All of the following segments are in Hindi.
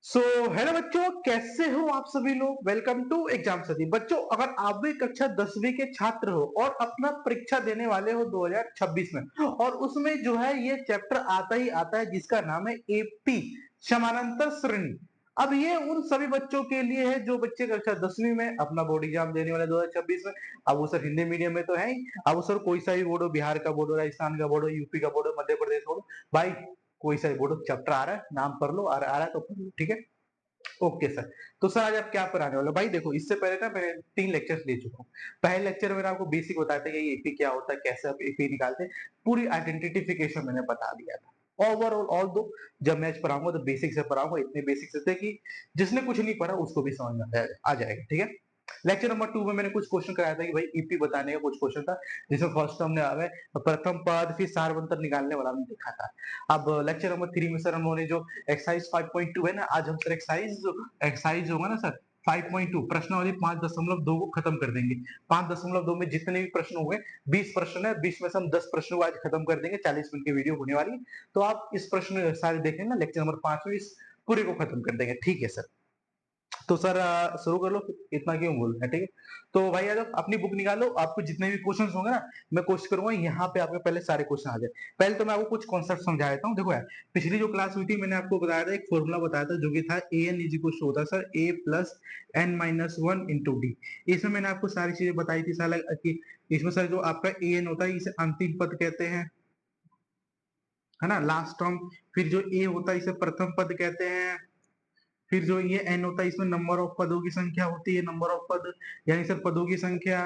सो हेलो बच्चों, कैसे हो आप सभी लोग। वेलकम टू एग्जाम सदी। बच्चों, अगर आप भी कक्षा 10वीं के छात्र हो और अपना परीक्षा देने वाले हो 2026 में, और उसमें जो है ये चैप्टर आता ही आता है जिसका नाम है एपी समानांतर श्रेणी। अब ये उन सभी बच्चों के लिए है जो बच्चे कक्षा 10वीं में अपना बोर्ड एग्जाम देने वाले 2026 में। अब वो सर हिंदी मीडियम में तो है ही। अब वो सर कोई सा भी बोर्ड हो, बिहार का बोर्ड हो, राजस्थान का बोर्ड हो, यूपी का बोर्ड हो, मध्य प्रदेश बोर्ड हो, भाई कोई सा भी बोर्ड हो, चैप्टर आ रहा है, नाम पढ़ लो, आ रहा है तो पढ़ लो, ठीक है। Okay sir. तो सर आज आप क्या पढ़ाने वाले हो? भाई देखो, इससे पहले ना मैं 3 लेक्चर्स ले चुका हूँ। पहले लेक्चर में मैंने आपको बेसिक बताया था कि ये एपी क्या होता है, कैसे आप एपी निकालते हैं, पूरी आइडेंटिफिकेशन मैंने बता दिया था। ओवरऑल ऑल दो जब मैच पढ़ाऊंगा तो बेसिक से पढ़ाऊंगा, इतने बेसिक से थे कि जिसने कुछ नहीं पढ़ा उसको भी समझ में आ जाएगा, ठीक है। लेक्चर नंबर 2 में मैंने कुछ क्वेश्चन कराया था कि भाई ईपी बताने का कुछ क्वेश्चन था, जिसमें फर्स्ट हमने हमें प्रथम पद फिर सारवंतर निकालने वाला हमने देखा था। अब लेक्चर नंबर 3 में सर उन्होंने जो एक्सरसाइज 5.2 है ना, आज हम सर एक्सरसाइज होगा ना सर 5.2 प्रश्नावली 5.2 को खत्म कर देंगे। 5.2 में जितने भी प्रश्न हुए 20 प्रश्न है, 20 में से हम 10 प्रश्नों को आज खत्म कर देंगे। 40 मिनट की वीडियो होने वाली है, तो आप इस प्रश्न सारे देखें ना, लेक्चर नंबर 5 में इस पूरे को खत्म कर देंगे, ठीक है सर। तो सर शुरू कर लो, इतना क्यों बोल रहे हैं, ठीक है। तो भाई आ जाओ, अपनी बुक निकालो, आपको जितने भी क्वेश्चंस होंगे ना, मैं कोशिश करूंगा यहाँ पे आपके पहले सारे क्वेश्चन आ जाए। पहले तो मैं आपको कुछ कॉन्सेप्ट समझा देता हूँ। देखो यार, पिछली जो क्लास हुई थी मैंने आपको बताया था, एक फॉर्मूला बताया था जो कि था ए एन इज इक्वल होता है sir A plus N minus one into D. इसमें मैंने आपको सारी चीजें बताई थी साल कि इसमें सर जो आपका ए एन होता है इसे अंतिम पद कहते हैं, है ना, लास्ट टर्म। फिर जो ए होता है इसे प्रथम पद कहते हैं। फिर जो ये एन होता है इसमें नंबर ऑफ पदों की संख्या होती है, नंबर ऑफ पद यानी सर पदों की संख्या।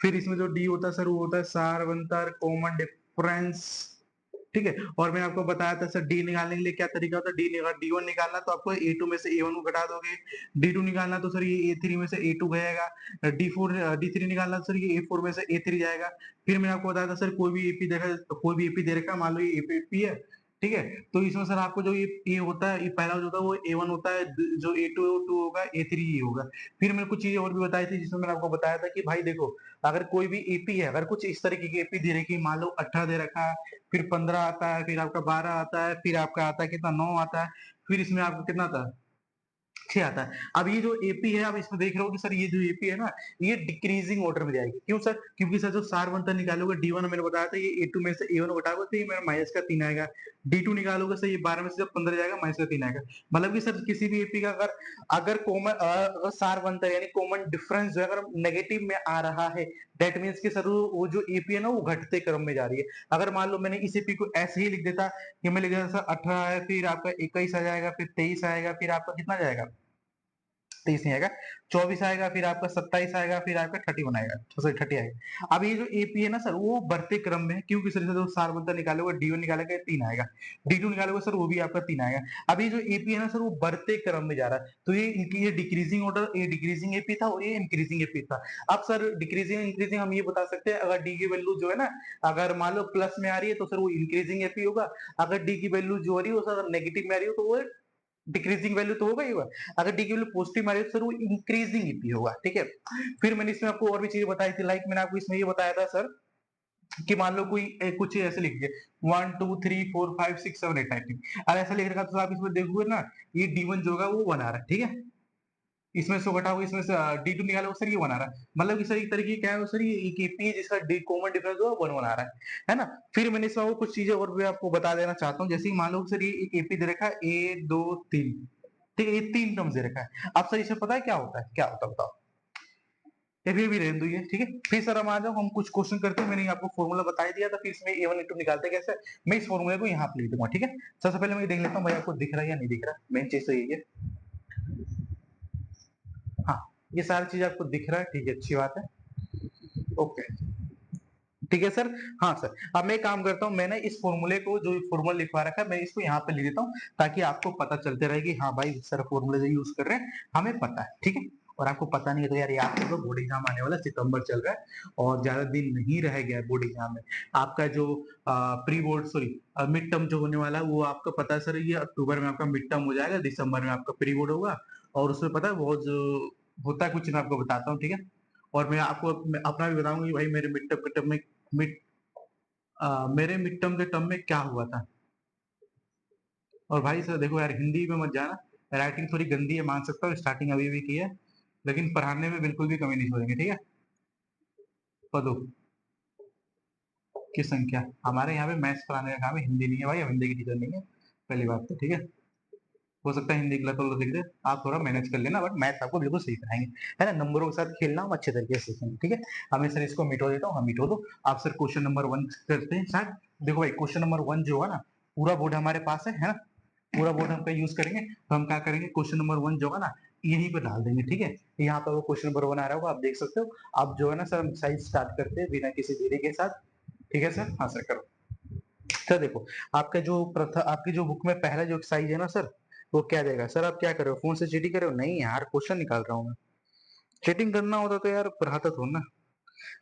फिर इसमें जो डी होता है सर वो होता है सारवंतर कॉमन डिफरेंस, ठीक है। और मैंने आपको बताया था सर डी निकालने के लिए क्या तरीका होता है, डी वन निकालना तो आपको ए टू में से ए वन को घटा दोगे, डी टू निकालना तो सर ये ए थ्री में से ए टू गएगा, डी थ्री निकालना तो सर ये ए फोर में से ए थ्री जाएगा। फिर मैंने आपको बताया था सर कोई भी एपी देखा, कोई भी एपी दे रखा, मान लो ये एपी है, ठीक है। तो इसमें सर आपको जो ये होता है, ये पहला जो होता है वो ए वन होता है, जो ए टू होगा, ए थ्री ये होगा। फिर मैंने कुछ चीजें और भी बताई थी जिसमें मैंने आपको बताया था कि भाई देखो, अगर कोई भी एपी है, अगर कुछ इस तरीके की एपी दे रखी, मान लो 18 दे रखा है, फिर 15 आता है, फिर आपका 12 आता है, फिर आपका आता है कितना 9 आता है, फिर इसमें आपका कितना आता है 6 आता है। अब ये जो एपी है, आप इसमें देख रहे हो कि सर ये जो एपी है ना, ये डिक्रीजिंग ऑर्डर में जाएगी। क्यों सर? क्योंकि सर जो सार मंत्र निकालोगे डी वन मैंने बताया था, ये ए टू में से ए वन घटाओगे तो ये मेरा माइनस का 3 आएगा। डी टू निकालोगे सर ये 12 में से जब 15 जाएगा माइनस का 3 आएगा। मतलब कि सर किसी भी एपी का अगर अगर कॉमन अगर सार मंत्र यानी कॉमन डिफरेंस जो है अगर नेगेटिव में आ रहा है, दैट मीन्स कि सर वो जो एपी है ना वो घटते क्रम में जा रही है। अगर मान लो मैंने इस एपी को ऐसे ही लिख देता कि मैं लिख देता सर 18 है, फिर आपका 21 आ जाएगा, फिर 23 आएगा, फिर आपका कितना जाएगा 23 नहीं आएगा, 24 आएगा, फिर आपका 27 आएगा, फिर आपका 31 आएगा, सॉरी 30 आएगा। अब ये जो एपी है ना सर वो बढ़ते क्रम में है, क्योंकि सर जो सार बंदा निकालोगे डी वन निकालेगा 3 आएगा, डी टू निकालोगे सर वो भी आपका 3 आएगा। अब ये जो एपी है ना सर वो बढ़ते क्रम में जा रहा है, तो ये इनकी ये डिक्रीजिंग ऑर्डर, ये डिक्रीजिंग एपी था और ये इंक्रीजिंग एपी था। अब सर डिक्रीजिंग इंक्रीजिंग हम ये बता सकते हैं, अगर डी की वैल्यू जो है ना, अगर मान लो प्लस में आ रही है तो सर वो इंक्रीजिंग एपी होगा, अगर डी की वैल्यू जो आ रही है वो सर नेगेटिव में आ रही हो तो वो डिक्रीजिंग वैल्यू तो होगा ही होगा। अगर डी की वैल्यू पॉजिटिव आ रही है तो सर वो इंक्रीजिंग ईपी होगा, ठीक है। फिर मैंने इसमें आपको और भी चीजें बताई थी, लाइक मैंने आपको इसमें ये बताया था सर कि मान लो कोई कुछ ऐसे लिख दिया 1 2 3 4 5 6 7 8 9 10, अब ऐसा लिख रखा तो आप इसमें देखोगे ना, ये डी वन जो होगा वो बना रहा है, ठीक है। इसमें से घटाओगे, इसमें से डी टू निकालोगे सर ये बना रहा है, मतलब कि सर एक तरीके क्या है सर, ये एक एपी है जिसका कॉमन डिफरेंस हो वन बना रहा है ना। फिर मैंने इसमें कुछ चीजें और भी आपको बता देना चाहता हूँ, जैसे मान लो सर ये एक एपी दे रखा है ए दो तीन, ठीक है, ये 3 टर्म्स दे रखा है। अब सर इसे पता है क्या होता है, क्या होता है बताओ, ये फिर भी रहने दो ये, ठीक है। फिर सर हम आ जाओ, हम कुछ क्वेश्चन करते हैं, मैंने आपको फॉर्मूला बता दिया था, फिर इसमें ए वन टू निकालते हैं कैसे, मैं इस फॉर्मूले को यहाँ पे लिख दूंगा, ठीक है। सबसे पहले मैं देख लेता हूँ भाई आपको दिख रहा है या नहीं दिख रहा, मेन चीज तो यही है। हाँ, ये सारी चीज आपको दिख रहा है, ठीक है, अच्छी बात है, ओके, ठीक है सर। हाँ सर, अब मैं काम करता हूँ, मैंने इस फॉर्मूले को जो फॉर्मूला लिखवा रखा है मैं इसको यहाँ पे लिख देता हूँ, ताकि आपको पता चलते रहे कि हाँ भाई सर फॉर्मूले जो यूज कर रहे हैं हमें पता है, ठीक है। और आपको पता नहीं है तो यार याद करो, बोर्ड एग्जाम आने वाला सितंबर चल रहा है और ज्यादा दिन नहीं रह गया है बोर्ड एग्जाम में। आपका जो pre board sorry mid term जो होने वाला है वो आपको पता है सर, ये अक्टूबर में आपका मिड टर्म हो जाएगा, दिसंबर में आपका प्री बोर्ड होगा, और उसमें पता है बहुत जो होता है कुछ मैं आपको बताता हूँ, ठीक है। और मैं आपको अपना भी बताऊंगा कि भाई मेरे मिड टर्म के टर्म में मिड मेरे मिड टर्म के टर्म में क्या हुआ था। और भाई सर देखो यार हिंदी में मत जाना, राइटिंग थोड़ी गंदी है मान सकता हूँ, स्टार्टिंग अभी भी की है, लेकिन पढ़ाने में बिल्कुल भी कमी नहीं छोड़ेंगे, ठीक है। पदों की संख्या, हमारे यहाँ पे मैथ्स पढ़ाने का काम है, हिंदी नहीं है भाई, हम हिंदी की टीचर नहीं है, पहली बात तो, ठीक है। हो सकता है हिंदी गलत हो लिख दे, आप थोड़ा मैनेज कर लेना, बट मैथ्स आपको बिल्कुल सही कराएंगे, है ना। नंबरों के साथ खेलना हम अच्छे तरीके से सीखेंगे, ठीक है। हमें सर इसको मिटो देता हूँ, हम मिटो दो। आप सर क्वेश्चन नंबर 1 करते हैं सर। देखो भाई क्वेश्चन नंबर 1 जो है ना, पूरा बोर्ड हमारे पास है ना, पूरा बोर्ड हम पे यूज करेंगे, तो हम क्या करेंगे, क्वेश्चन नंबर 1 जो है ना यहीं पे डाल देंगे, ठीक है। यहाँ पर वो क्वेश्चन नंबर 1 आ रहा होगा, आप देख सकते हो। आप जो है ना सर, हम एक्सरसाइज स्टार्ट करते हैं बिना किसी देरी के साथ, ठीक है सर। हाँ सर करो। सर देखो, आपका जो आपकी जो बुक में पहला जो एक्सरसाइज है ना सर, वो क्या देगा सर। आप क्या कर रहे हो, फोन से चीटिंग कर रहे हो? नहीं यार, क्वेश्चन निकाल रहा हूँ मैं। चीटिंग करना होता तो यार पढ़ाता थोड़ा ना।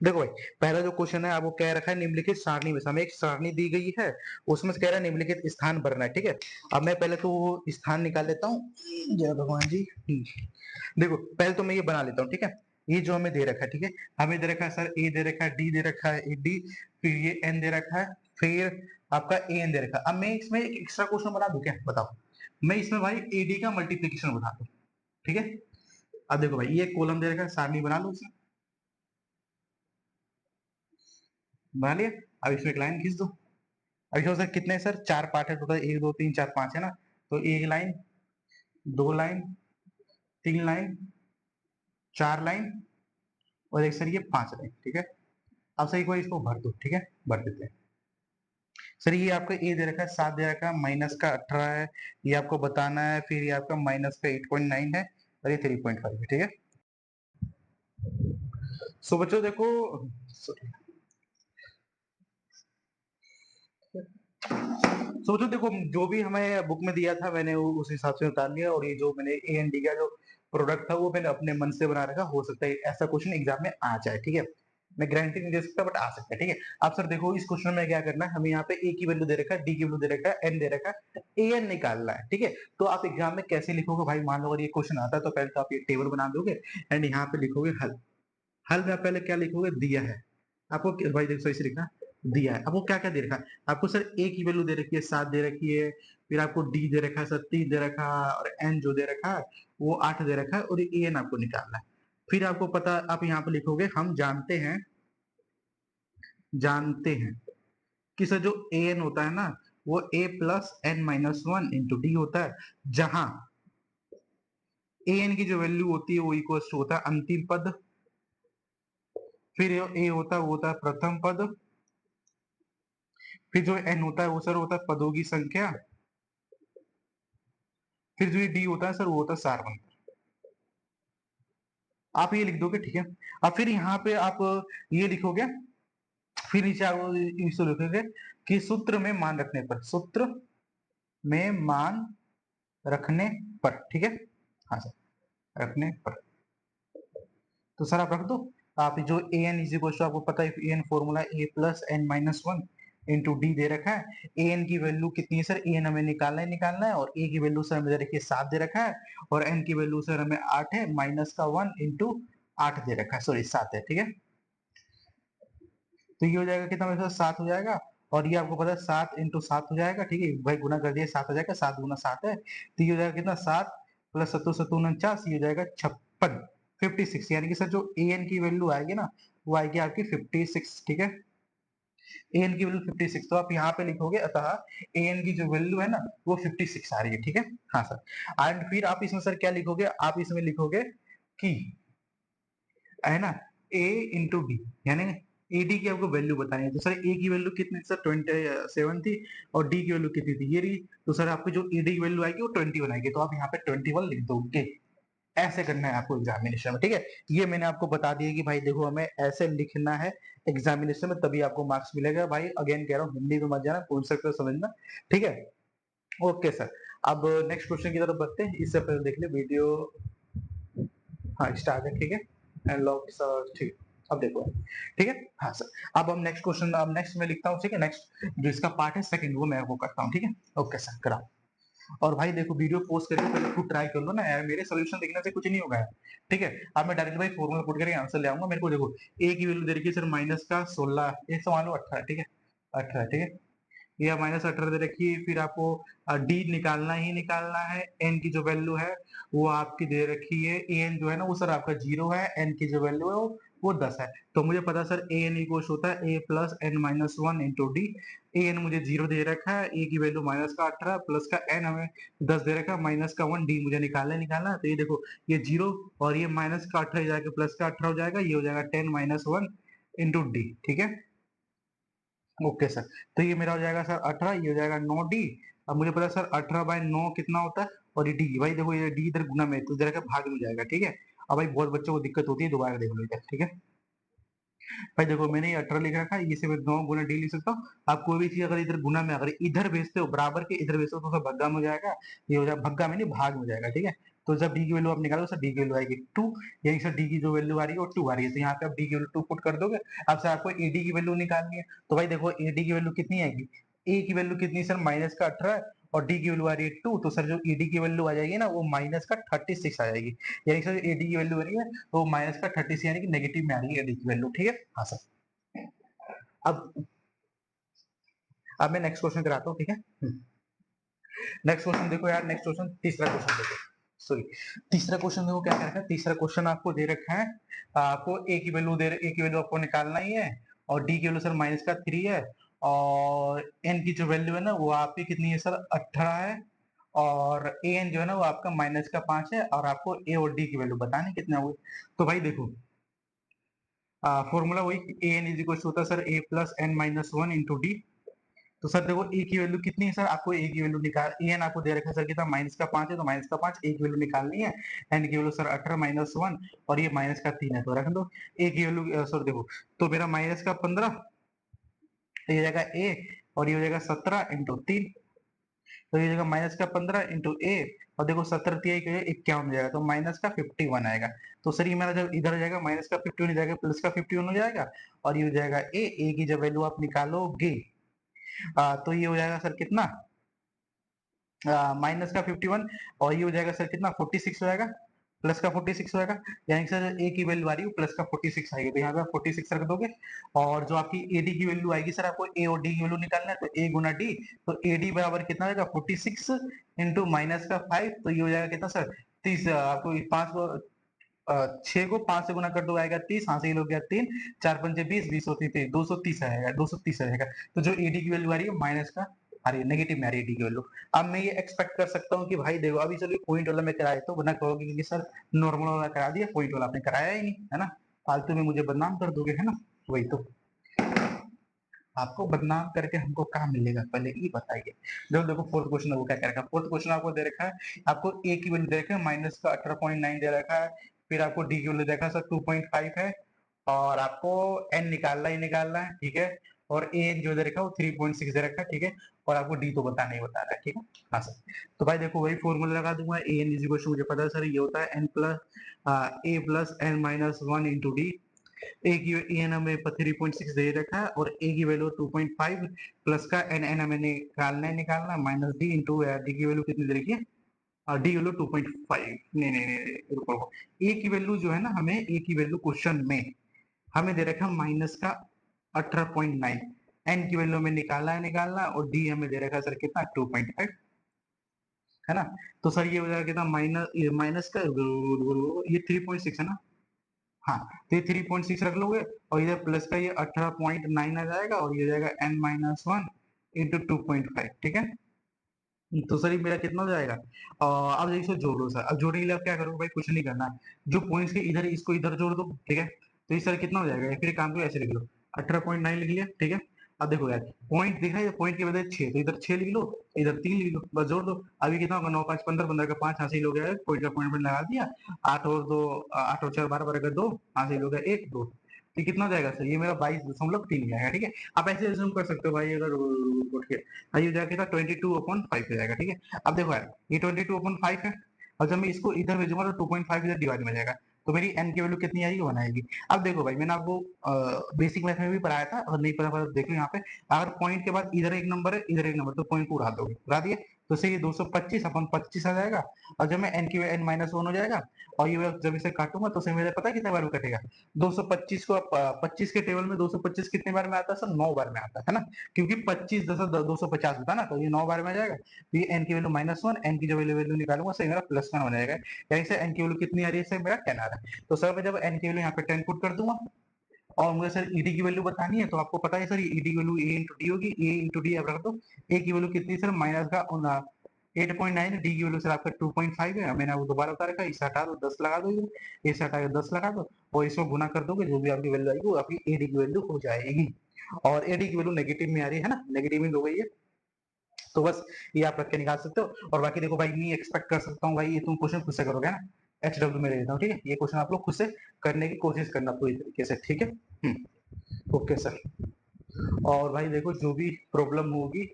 देखो भाई, पहला जो क्वेश्चन है आपको कह रखा है निम्नलिखित सारणी में, हमें एक सारणी दी गई है, उसमें से कह रहा है निम्नलिखित स्थान भरना है, ठीक है। अब मैं पहले तो वो स्थान निकाल लेता हूँ, जय भगवान जी। देखो पहले तो मैं ये बना लेता हूँ, ठीक है। ये जो हमें दे रखा है, ठीक है, हमें दे रखा है सर ए दे रखा है, डी दे रखा है, ए डी, फिर ये एन दे रखा है, फिर आपका ए एन दे रखा है। अब मैं इसमें एक एक्स्ट्रा क्वेश्चन बना दूं क्या, बताओ। मैं इसमें भाई ए डी का मल्टीप्लीकेशन बता दूं, ठीक है। अब देखो भाई, ये कॉलम दे रखा है, सारणी बना लो इसमें, बना लिया। अब इसमें एक लाइन खींच दो। अब इसमें सर कितने सर, 4 पार्ट है टोटल, 1 2 3 4 5 है ना। तो एक लाइन, 2 लाइन, 3 लाइन, 4 लाइन, और एक सर ये 5 लाइन, ठीक है। अब सर एक बार इसको भर दो, ठीक है, भर देते हैं। सर ये आपका ए दे रखा है 7 दे रखा है, माइनस का 18 है, ये आपको बताना है, फिर ये आपका माइनस का 8.9 है, और ये 3.5 है, ठीक है। सो बच्चों देखो, सोचो देखो, जो भी हमें बुक में दिया था मैंने उस हिसाब से उतार लिया, और ये जो मैंने ए एन डी का जो प्रोडक्ट था वो मैंने अपने मन से बना रखा। हो सकता है ऐसा क्वेश्चन एग्जाम में आ जाए, ठीक है। मैं गारंटी नहीं दे सकता, बट आ सकता है, ठीक है। आप सर देखो, इस क्वेश्चन में क्या करना है, हमें यहाँ पे ए की वैल्यू दे रखा है, डी की वैल्यू दे रखा है, एन दे रखा है, ए एन निकालना है, ठीक है। तो आप एग्जाम में कैसे लिखोगे भाई, मान लो अगर ये क्वेश्चन आता है तो पहले तो आप ये टेबल बना दोगे, एंड यहाँ पे लिखोगे हल। हल में आप पहले क्या लिखोगे, दिया है आपको, भाई देखो सही से लिखना, दिया है। अब वो क्या क्या दे रखा है आपको, सर ए की वैल्यू दे रखी है 7 दे रखी है, फिर आपको डी दे रखा है 37 दे रखा है, और एन जो दे रखा है वो 8 दे रखा है, और ए एन आपको निकालना है। फिर आपको पता, आप यहाँ पे लिखोगे हम जानते हैं कि सर जो ए एन होता है ना, वो A plus N minus one into D होता है, जहां ए एन की जो वैल्यू होती है वो इक्वल टू होता है अंतिम पद, फिर ए होता है वो होता है प्रथम पद, फिर जो एन होता है वो सर होता है पदों की संख्या, फिर जो ये डी होता है सर वो होता है सारवंत। आप ये लिख दोगे, ठीक है। अब फिर यहाँ पे आप ये लिखोगे, फिर नीचे आप इसे लिखोगे कि सूत्र में मान रखने पर, सूत्र में मान रखने पर, ठीक है। हाँ सर, रखने पर, तो सर आप रख दो। आप जो A N is equal to, आपको पता है A N formula A plus N minus one into D दे रखा है। ए एन की वैल्यू कितनी है सर, ए एन हमें निकालना है, और ए की वैल्यू सर हमें दे रखी है 7 दे रखा है, और एन की वैल्यू सर हमें 8 है, माइनस का 1 इंटू 8 दे रखा है, सॉरी 7 है, ठीक है। तो ये हो जाएगा कितना, मेरे 7 हो जाएगा, और ये आपको पता है 7 इंटू 7 हो जाएगा, ठीक है भाई, गुना कर दिया 7 हो जाएगा, 7 गुना 7 है, तो ये हो जाएगा कितना, 7 प्लस 7 7 49, ये हो जाएगा 56, 56, यानी कि सर जो ए एन की वैल्यू आएगी ना, वो आएगी आपकी 56, ठीक है। ए एन की वैल्यू 56, तो आप यहाँ पे लिखोगे, अतः ए एन की जो वैल्यू है ना वो 56 आ रही है, ठीक है। हाँ सर, एंड फिर आप इसमें सर क्या लिखोगे, आप इसमें लिखोगे कि, है ना, ए इंटू डी, यानी ए डी की आपको वैल्यू बतानी है। तो सर ए की वैल्यू कितनी सर 27 थी, और डी की वैल्यू कितनी थी, ये रही। तो सर आपकी जो ए डी की वैल्यू आएगी वो 21 आएगी, तो आप यहाँ पे 21 लिख दोगे। ऐसे करना है आपको एग्जामिनेशन में, ठीक है। ये मैंने आपको बता दिया कि भाई देखो हमें ऐसे लिखना है एग्जामिनेशन में, तभी आपको मार्क्स मिलेगा। भाई अगेन कह रहा हूँ, हिंदी में मत जाना, कॉन्सेप्ट को समझना, ठीक है। ओके सर, अब नेक्स्ट क्वेश्चन की तरफ बढ़ते हैं, इससे पहले देख ले वीडियो। हाँ स्टार्ट है, ठीक है, एंड लॉक सर, ठीक है। अब देखो, ठीक है। हाँ सर, अब हम नेक्स्ट क्वेश्चन, अब नेक्स्ट में लिखता हूँ, ठीक है। नेक्स्ट जो इसका पार्ट है सेकंड, वो मैं वो करता हूँ, ठीक है। ओके सर, कराओ। और भाई देखो, वीडियो पोस्ट करके पहले खुद ट्राई कर लो ना यार, मेरे सॉल्यूशन देखने से कुछ नहीं होगा यार, ठीक है। अब मैं डायरेक्ट भाई फॉर्मूला पुट करके आंसर ले आऊंगा। मेरे को देखो, ए की वैल्यू दे रखी है सर माइनस का 16, एक सौ मान लो 18, ठीक है, 18, ठीक है। या -18 दे रखी है, फिर आपको डी निकालना ही निकालना है, एन की जो वैल्यू है वो आपकी दे रखी है, ए एन जो है ना वो सर आपका 0 है, एन की जो वैल्यू है वो 10 है। तो मुझे पता सर ए एन इक्वल होता है A plus N minus one into D. A N मुझे 0 दे रखा है, ए की वैल्यू -18 प्लस का एन हमें 10 दे रखा है, माइनस का 1 डी मुझे निकालना है। तो ये देखो ये 0 और ये माइनस का 18 जाएगा प्लस का 18 हो जाएगा, ये हो जाएगा 10 माइनस 1 इंटू डी। ठीक है, ओके सर। तो ये मेरा हो जाएगा सर 18, ये हो जाएगा 9 डी। अब मुझे पता है सर 18 बाय 9 कितना होता है, और ये डी भाई देखो ये डी इधर गुना में तो इधर का भाग में जाएगा। ठीक है, अब भाई बहुत बच्चों को दिक्कत होती है, दोबारा देख लो इधर। ठीक है भाई, देखो मैंने ये 18 लिख रखा है, ये से मैं 9 गुना डी लिख सकता हूँ। आप कोई भी चीज अगर इधर गुना में अगर इधर भेजते हो बराबर के इधर भेजते हो तो भग्गा में हो जाएगा, ये हो जाएगा भग्गा में नहीं भाग में जाएगा। ठीक है, तो जब डी की वैल्यू आप निकालो सर डी की वैल्यू आएगी 2, यानी सर डी की जो वैल्यू आ रही है वो 2 आ रही है, तो यहाँ पे आप डी की वैल्यू 2 पुट कर दोगे। अब सर आपको एडी की वैल्यू निकालनी है, तो भाई देखो एडी की वैल्यू कितनी आएगी, ए की वैल्यू कितनी सर माइनस का 18 और डी की वैल्यू आ रही है 2, तो सर जो ईडी की वैल्यू आ जाएगी ना वो माइनस का 36 आ जाएगी, यानी सर एडी की वैल्यू आ रही है तो माइनस का 36 यानी कि नेगेटिव में आ रही है एडी की वैल्यू। ठीक है, हाँ सर। अब अब मैं नेक्स्ट क्वेश्चन कराता हूँ। ठीक है, नेक्स्ट क्वेश्चन देखो यार, नेक्स्ट क्वेश्चन तीसरा क्वेश्चन देखो, सॉरी तीसरा क्वेश्चन देखो क्या कह रखा है। तीसरा क्वेश्चन आपको दे रखा है, आपको ए की वैल्यू ए की वैल्यू आपको निकालना ही है, और डी की वैल्यू सर माइनस का 3 है, और एन की जो वैल्यू है ना वो आपकी कितनी है सर 18 है, और ए एन जो है ना वो आपका माइनस का 5 है, और आपको ए और डी की वैल्यू बतानी कितना हुई। तो भाई देखो फॉर्मूला वही ए एन इज इक्वल होता है sir A plus N minus one into D. तो सर देखो ए की वैल्यू कितनी है सर, आपको ए की वैल्यू निकाल, ए एन आपको दे रखा है सर कितना माइनस का 5 है, तो माइनस का 5 ए की वैल्यू निकालनी है, एन की वैल्यू सर 18 माइनस 1 और ये माइनस का 3 है, तो रख दो ए की वैल्यू सर देखो, तो मेरा माइनस का 15 ये हो जाएगा ए, और ये हो जाएगा 17 इंटू 3, तो ये जाएगा माइनस का 15 इंटू ए, और देखो 17 तिहाई 51 हो जाएगा, तो माइनस का 51 आएगा। तो सर ये मेरा जब इधर हो जाएगा माइनस का 51 हो जाएगा प्लस का 51 हो जाएगा, और ये हो जाएगा ए की जब वैल्यू आप निकालोगे तो ये हो जाएगा सर कितना माइनस का 51, और ये हो जाएगा सर कितना 46 हो जाएगा, प्लस का 46 हो जाएगा, यानी सर ए की वैल्यू आ रही है प्लस का 46 आएगी, तो यहाँ पे आप 46 रख दोगे, और जो आपकी एडी की वैल्यू आएगी सर आपको ए और डी की वैल्यू निकालना है, तो ए गुना डी, तो एडी बराबर कितना आएगा 46 इंटू माइनस का 5, तो ये हो जाएगा कितना सर 30, आपको 5 को 6 को 5 से गुना कर दो आएगा 30, हाँ से हो गया 3, 4 पंचे 20, 20 होती 230 आएगा, 230 आएगा। तो जो एडी की वैल्यू आ रही है माइनस का आ रही है, नेगेटिव में आ रही है डी की वैल्यू। अब मैं ये एक्सपेक्ट कर सकता हूँ कि भाई देखो अभी चलो पॉइंट वाला मैं कराया तो बना कहोगे कि सर नॉर्मल वाला करा दिया, पॉइंट वाला आपने कराया ही नहीं, है ना, फालतू में मुझे बदनाम कर दोगे, है ना। वही तो, आपको बदनाम करके हमको कहाँ मिलेगा, पहले ये बताइए। जो देखो फोर्थ क्वेश्चन वो क्या कह रखा है, फोर्थ क्वेश्चन आपको दे रखा है, आपको ए की वैल्यू दे रखा है माइनस का 18.9 दे रखा है, फिर आपको डी की वैल्यू देखा सर 2.5 है, और आपको एन निकालना ही निकालना है। ठीक है, और ए जो दे रखा है वो 3.6 दे रखा है। ठीक है, और आपको डी तो बताना ही बता रहा है। ठीक है, हाँ सर। तो भाई देखो वही फॉर्मूला लगा दूंगा, A N is equal to मुझे पता है सर ये होता है N plus A plus N minus one into D. A की एन हमें 3.6 दे रखा है, और ए की वैल्यू 2.5 प्लस का एन एन हमें निकालना माइनस डी इंटू डी की वैल्यू कितनी दे रखी है, डी वैल्यू 2.5, नहीं रुको, ए की वैल्यू जो है ना हमें ए की वैल्यू क्वेश्चन में हमें दे रखा है माइनस का 18.9, एन की वैल्यू में निकालना और डी हमें दे रखा है सर कितना 2.5, है ना। तो सर ये हो जाएगा कितना माइनस का ये 3.6 है ना, हाँ, तो ये 3.6 रख लोगे, और इधर प्लस का ये 18.9 आ जाएगा, और ये जाएगा n माइनस वन इंटू 2.5। ठीक है, तो सर ये मेरा कितना हो जाएगा, अब इसको जोड़ लो सर। अब जोड़ने के लिए आप क्या करोगे भाई, कुछ नहीं करना, जो पॉइंट्स के इधर इसको इधर जोड़ दो। ठीक है, तो ये सर कितना हो जाएगा, फिर काम को ऐसे लिख लो 18.9 लिख लिया। ठीक है, अब देखो यार पॉइंट दिख रहा है, पॉइंट के बजाय 6, तो इधर 6 लिख लो, इधर 3 लिख लो, बस जोड़ दो। अभी कितना होगा 9 5 15, 15 का 5 हासिल हो गया, पॉइंट का पॉइंट लगा दिया, 8 और 2 8 और 4 12, 12 का 2 हासिल हो गया 1 2, तो कितना हो जाएगा सर, ये मेरा 22.3 जाएगा। ठीक है, आप ऐसे रिज्यूम कर सकते हो भाई, अगर उठ के ये हो जाएगा 22/5 हो जाएगा। ठीक है, अब देखो यार ये 22/5 है, और जब मैं इसको इधर भेजूंगा तो 2.5 इधर डिवाइड में जाएगा, तो मेरी एन की वैल्यू कितनी आएगी 1 आएगी। अब देखो भाई मैंने आपको बेसिक मैथ में भी पढ़ाया था, अगर नहीं पता तो देख लो यहाँ पे, अगर पॉइंट के बाद इधर एक नंबर है इधर एक नंबर, तो पॉइंट को उड़ा दोगे, उड़ा दिए, तो सही 225 अपन 25 आ जाएगा, और जब मैं n की n माइनस वन हो जाएगा, और ये जब इसे काटूंगा तो सही मेरे पता है कितने बार में कटेगा, 225 को 25 के टेबल में 225 कितने बार में आता है सर, 9 बार में आता है ना, क्योंकि 25 10 250 होता है ना, तो ये 9 बार में आ जाएगा। तो ये n की वैल्यू माइनस वन, n की जो वैल्यू निकालूंगा सही मेरा प्लस वन हो जाएगा, यानी से n की वैल्यू कितनी आ रही है, सर मेरा 10 आ रहा है। तो सर मैं जब n की वैल्यू यहाँ पे 10 पुट कर दूंगा, और मुझे सर ईडी की वैल्यू बतानी है, तो आपको पता है सर ईडी की वैल्यू ए इंटू डी होगी, ए इंटू डी आप रख दो, ए की वैल्यू कितनी सर माइनस का 8.9, डी की वैल्यू सर आपका 2.5 है, मैंने वो दोबारा बता रखा है, इसे हटा दो 10 लगा दो, इसे हटा के 10 लगा दो, और इसको गुना कर दोगे, जो भी आपकी वैल्यू आएगी वो आपकी एडी की वैल्यू हो जाएगी। और एडी की वैल्यू नेगेटिव में आ रही है ना, नेगेटिव में हो गई है, तो बस ये आप रख के निकाल सकते हो। और बाकी देखो भाई, मैं एक्सपेक्ट कर सकता हूँ भाई ये तुम क्वेश्चन खुद से करोगे ना, एच डब्ल्यू में ले लेता हूँ, ठीक है, ये क्वेश्चन आप लोग खुद से करने की कोशिश करना पूरी तरीके से, ठीक है। Okay sir. और भाई देखो, जो भी प्रॉब्लम होगी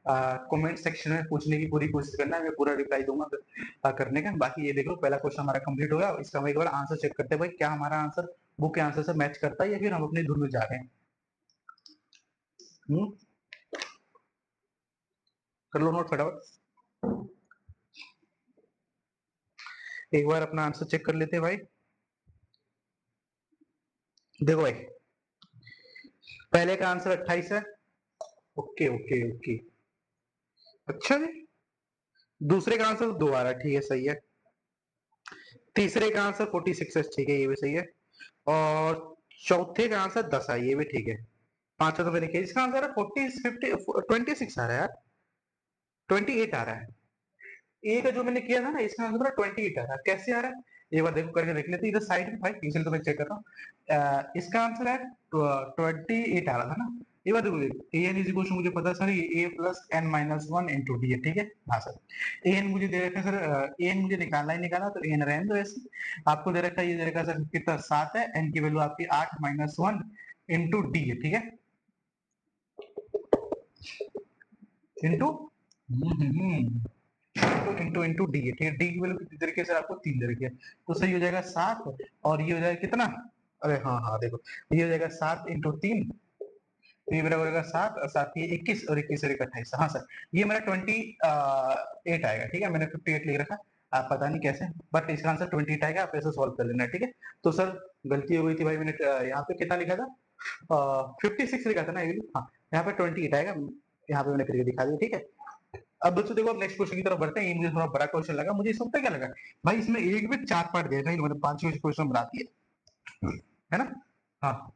कमेंट सेक्शन में पूछने की पूरी कोशिश करना, मैं पूरा रिप्लाई दूंगा करने का। बाकी ये देखो, पहला क्वेश्चन हमारा कंप्लीट हो गया, इसका हम एक बार आंसर चेक करते हैं भाई, क्या हमारा आंसर बुक के आंसर से मैच करता है, या फिर हम अपनी धुन में जा रहे हैं। कर लो नोट फटाफट, एक बार अपना आंसर चेक कर लेते हैं भाई। देखो भाई, पहले का आंसर 28 है, ओके ओके ओके, अच्छा जी। दूसरे का आंसर 2 आ रहा है, ठीक है, सही है। तीसरे का आंसर 46 है, ठीक है, ये भी सही है। और चौथे का आंसर 10 है, ये भी ठीक है। पांचवा तो मैंने किया, इसका आंसर है 40 50 26 आ रहा है यार, 28 आ रहा है। ए का जो मैंने किया था ना, इसका आंसर मेरा 28 आ रहा है, कैसे आ रहा है, एक बार देखो करके देख लेते हैं, इधर साइड में भाई, इसलिए तो मैं चेक कर रहा हूँ। इसका आंसर है 28 आ रहा था ना, ये बात देखो, A N is equal to, मुझे पता है सर ये A plus N minus one into D है, ठीक है, हाँ सर। ए एन मुझे दे रखा है सर, ए एन मुझे निकालना ही निकाला, तो ए एन रहने दो ऐसे। आपको दे रखा है, ये दे रखा है सर कितना 7 है, एन की वैल्यू आपकी 8 माइनस वन इंटू डी है, ठीक है, इंटू इंटू इंटू डी है, ठीक है, डी की वैल्यू कितनी तरीके से आपको 3 दे रखी है, तो सही हो जाएगा 7, और ये हो जाएगा कितना, अरे हाँ हाँ देखो, ये हो जाएगा 7 इंटू 3, तो ये मेरा हो जाएगा 7 और 7 ये 21, और 21 और 28, हाँ सर, ये मेरा 28 आएगा, ठीक है, मैंने 58 लिख रखा, आप पता नहीं कैसे, बट इसका आंसर 28 आएगा, आप ऐसे सॉल्व कर लेना, ठीक है। तो सर गलती हो गई थी भाई, मैंने यहाँ पे कितना लिखा था, 56 लिखा था ना, हाँ, यहाँ पे 28 आएगा, यहाँ पे मैंने करके दिखा दिया, ठीक है। अब दोस्तों देखो, अब नेक्स्ट क्वेश्चन की तरफ बढ़ते हैं, ये मुझे थोड़ा बड़ा क्वेश्चन लगा, मुझे इसमें पता क्या लगा भाई, इसमें एक में 4 पार्ट दिया था, इन्होंने 5 क्वेश्चन बना दिए, है ना। हाँ,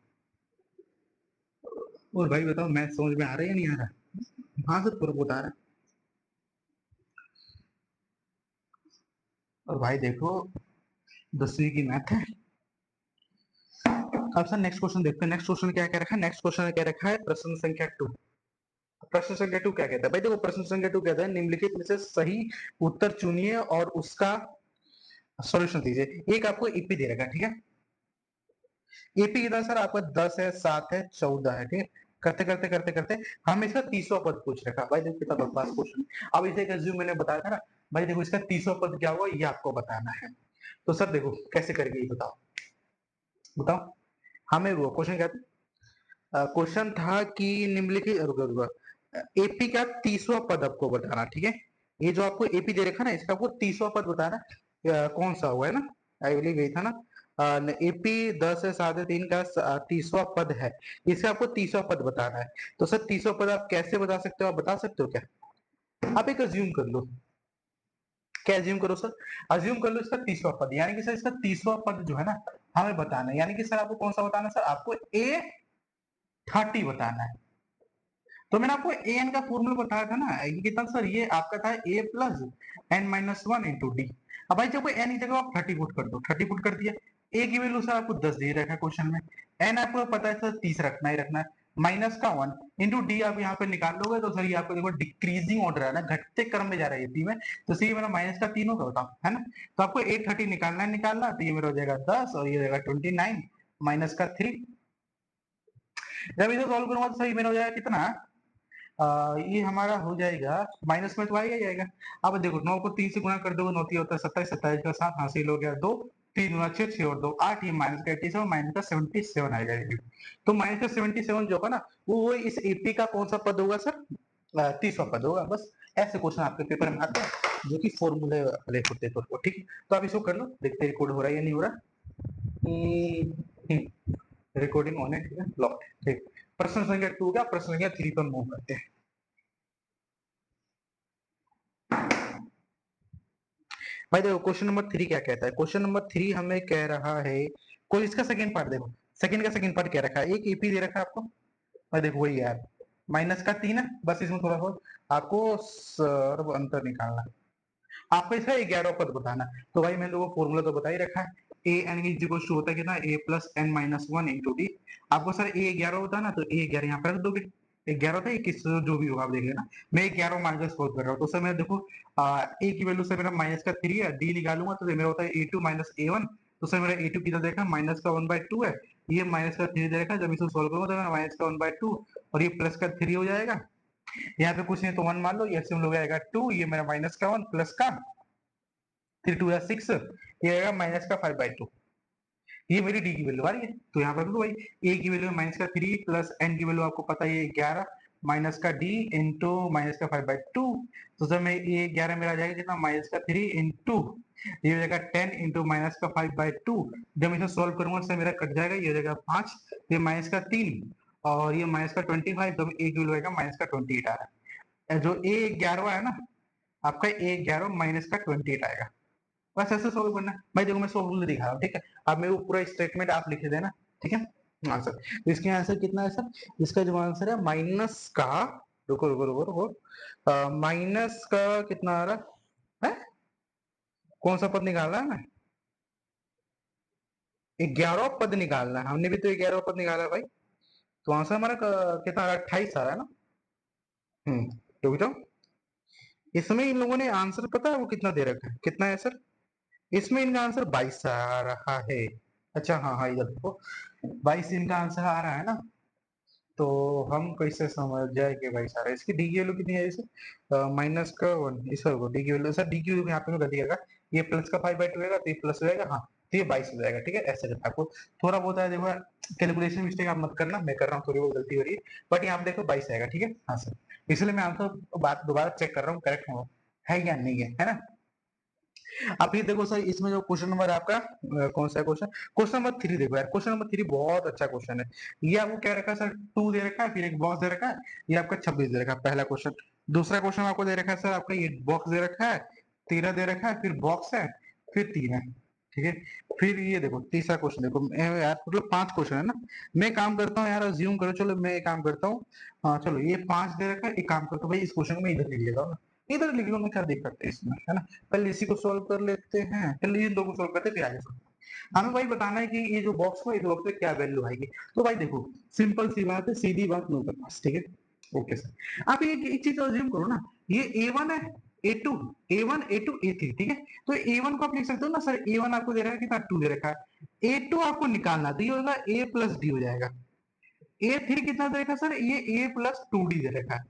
और भाई बताओ, मैथ समझ में आ रहा है या नहीं आ रहा, हाँ सर पूरा बता रहा है। और भाई देखो, 10वीं की मैथ है। अब सर नेक्स्ट क्वेश्चन देखते हैं, नेक्स्ट क्वेश्चन क्या कह रखा है, नेक्स्ट क्वेश्चन क्या रखा है, प्रश्न संख्या 2। प्रश्न संख्या 2 क्या कहता है भाई, देखो प्रश्न संख्या 2 कहता है, निम्नलिखित में से सही उत्तर चुनिए और उसका सॉल्यूशन दीजिए। एक आपको ईपी दे रखा है, ठीक है, ईपी कितना सर आपका 10 है, 7 है, 14 है, ठीक है, करते करते करते करते हम इसका 30वां पद पूछ रखा, भाई देखो कितना बकवास क्वेश्चन। अब इसे एक assume मैंने बताया था ना, भाई देखो इसका 30वां पद क्या हुआ, ये आपको बताना है। तो सर देखो कैसे करेंगे, ये बताओ, बताओ हमें, वो क्वेश्चन क्या था, क्वेश्चन था कि निम्नलिखित, रुको रुको, एपी का 30वां पद आपको बताना, ठीक है, ये जो आपको एपी दे रखा ना, इसका आपको 30वां पद बताना, कौन सा हुआ है ना, आई बिलीव यही था ना, एपी 10 है, 7 है, 3 का 30वां पद है, इसे आपको 30वां पद बताना है। तो सर 30वां पद आप कैसे बता सकते हो, आप बता सकते हो क्या, आप एक अज्यूम कर लो, क्या अज्यूम करो सर, अज्यूम कर लो इसका 30वां पद, यानी कि सर इसका 30वां पद जो है ना हमें बताना है, यानी कि सर आपको कौन सा बताना है, सर आपको ए 30 बताना है। तो मैंने आपको ए एन का फॉर्मूला बताया था ना, ये कितना सर, ये आपका था A plus N minus one into D. अब भाई जब एन की जगह आप 30 पुट कर दो, 30 पुट कर दिया, ए की वैल्यू सर आपको 10 दे रखा है क्वेश्चन में, एन आपको पता है सर 30 रखना ही रखना है, माइनस का 1 इंटू डी आप यहाँ पे निकाल लोगे, तो सर ये आपको देखो डिक्रीजिंग ऑर्डर है ना, घटते क्रम में जा रहा है ये में, तो सही मेरा माइनस का 3 होगा, बताओ है ना। तो आपको 830 निकालना है, निकालना, तो ये मेरा हो जाएगा 10, और ये हो जाएगा 29 माइनस का 3, जब इसे सॉल्व करूंगा तो सही मेरा हो जाएगा कितना, ये हमारा हो जाएगा, माइनस में तो आएगा ही आएगा। अब देखो 9 को 3 से गुणा कर दोगे, 9 होता है 27, 27 का 7 हासिल हो गया 2, 3 गुना 6, 6 और 2 8, ये माइनस का 87, माइनस का 77 आएगा ये। तो माइनस का 77 जो होगा ना, वो इस एपी का कौन सा पद होगा सर, 30वां पद होगा, बस ऐसे क्वेश्चन आपके पेपर में आते हैं जो कि फॉर्मूले वाले होते हैं तो ठीक है। तो आप इसको कर लो, देखते हैं रिकॉर्ड हो रहा है या नहीं हो रहा। रिकॉर्डिंग ऑन है, ठीक है, लॉक, ठीक। प्रश्न संख्या 2 का प्रश्न संख्या 3 पर मूव करते हैं। भाई देखो क्वेश्चन नंबर 3 क्या कहता है। क्वेश्चन नंबर 3 हमें कह रहा है, कोई इसका सेकंड पार्ट देखो, सेकंड का सेकंड पार्ट क्या रखा है, एक एपी दे रखा है आपको। भाई देखो वही यार, माइनस का 3 है, बस इसमें थोड़ा बहुत आपको सर्व अंतर निकालना है। आपको इसका 11 पद बताना है। तो भाई मैंने लोगों फॉर्मूला तो बता ही रखा है, A N is equal to होता है कितना, A plus N minus 1 into D. आपको सर ए 11 होता है ना, तो ए 11 यहाँ पर रख दोगे, 11 होता है 21 जो भी होगा आप देख लेना। मैं 11 माइनस फोर कर रहा हूँ, तो सर मैं देखो ए की वैल्यू से मेरा माइनस का 3 है, डी निकालूंगा तो मेरा होता है ए टू माइनस ए वन। तो सर मेरा ए टू कितना देखा, माइनस का 1/2 है, ये माइनस का 3 देखा, जब इसको सोल्व करूंगा तो मेरा माइनस का 1/2 और ये प्लस का 3 हो जाएगा। यहाँ पे कुछ नहीं तो 1 मान लो, ये लोग आएगा 2, ये मेरा माइनस का 1 प्लस का 3 2 6, ये आएगा माइनस का 5/2। ये मेरी डी की वैल्यू आ रही है, तो यहाँ पर तो भाई ए की वैल्यू माइनस का 3 प्लस एन की वैल्यू आपको पता है 11 माइनस का डी इंटू माइनस का 5/2। तो सर मैं ये 11 मेरा जाएगा कितना, माइनस का 3 इंटू ये हो जाएगा 10 इंटू माइनस का 5/2। जब इसे सोल्व करूंगा सर मेरा कट जाएगा, ये हो जाएगा 5, ये माइनस का 3 और ये माइनस का 25, तो ए की वैल्यू आएगा माइनस का 28 आ रहा है। जो ए 11 है ना आपका, ए 11 माइनस का 28 आएगा। बस ऐसे सोल्व करना है भाई। देखो मैं सोल्व दिखा रहा हूँ, ठीक है। अब मेरे को पूरा स्टेटमेंट आप लिख देना, ठीक है। आंसर, तो इसके आंसर कितना है सर, इसका जो आंसर है माइनस का, रुको रुको रुको रुको, माइनस का कितना आ रहा है, कौन सा पद निकालना है ना, 11 पद निकालना है, हमने भी तो 11 पद निकाला है भाई। तो आंसर हमारा कितना आ रहा है, 28 आ रहा है ना। रुक जाओ, इसमें इन लोगों ने आंसर पता है वो कितना दे रखा है, कितना है सर, इसमें इनका आंसर 22 आ रहा है। अच्छा हाँ हाँ, इधर देखो 22 इनका आंसर आ रहा है ना। तो हम कैसे समझ जाए कि भाई सारा इसकी डी की वैल्यू कितनी है, इसे माइनस का 1, इसका डी की वैल्यू, सर डी की वैल्यू यहाँ पे मैं गलती करेगा, ये प्लस का 5/2 रहेगा, तो ये प्लस हो जाएगा, हाँ तो ये 22 हो जाएगा, ठीक है। ऐसे करता है आपको थोड़ा बहुत है, देखो कैलकुलेशन मिस्टेक आप मत करना, मैं कर रहा हूँ थोड़ी बहुत गलती हो रही है, बट यहाँ पे देखो 22 आएगा, ठीक है। हाँ सर, इसलिए मैं आंसर बात दोबारा चेक कर रहा हूँ करेक्ट है या नहीं है ना। अब ये देखो सर, इसमें जो क्वेश्चन नंबर आपका कौन सा क्वेश्चन, क्वेश्चन नंबर 3 देखो यार, क्वेश्चन नंबर 3 बहुत अच्छा क्वेश्चन है। ये आपको क्या रखा है सर, 2 दे रखा है, फिर एक बॉक्स दे रखा है, ये आपका 26 दे रखा है पहला क्वेश्चन। दूसरा क्वेश्चन आपको दे रखा है सर, आपका ये बॉक्स दे रखा है, 13 दे रखा है, फिर बॉक्स है, फिर 3 है, ठीक है। फिर ये देखो तीसरा क्वेश्चन देखो यार, टोटल 5 क्वेश्चन है ना। मैं काम करता हूँ यार, अज्यूम करो, चलो मैं एक काम करता हूँ, हाँ चलो ये 5 दे रखा है, एक काम करता हूँ भाई, इस क्वेश्चन को मैं इधर लिख लेता हूँ ना, इधर लिख लो, मैं क्या दिक्कत है इसमें, है ना। पहले इसी को सॉल्व कर लेते हैं, पहले इन दो को सॉल्व करते हैं, फिर आगे हमें भाई बताना है कि ये जो बॉक्स को, इस बॉक्स में क्या वैल्यू आएगी। तो भाई देखो सिंपल सी बात है, सीधी बात, नो बकवास, ठीक है। ओके सर, आप ये एक चीज अज्यूम करो ना, ये A1 है, A2, A1 A2 A3, ठीक है। तो A1 को आप लिख सकते हो ना सर, A1 आपको दे रहा है कितना, 2 दे रखा है, A2 आपको निकालना, तो ये होगा A प्लस डी हो जाएगा। A3 कितना दे रखा है सर, ये A प्लस 2D दे रखा है,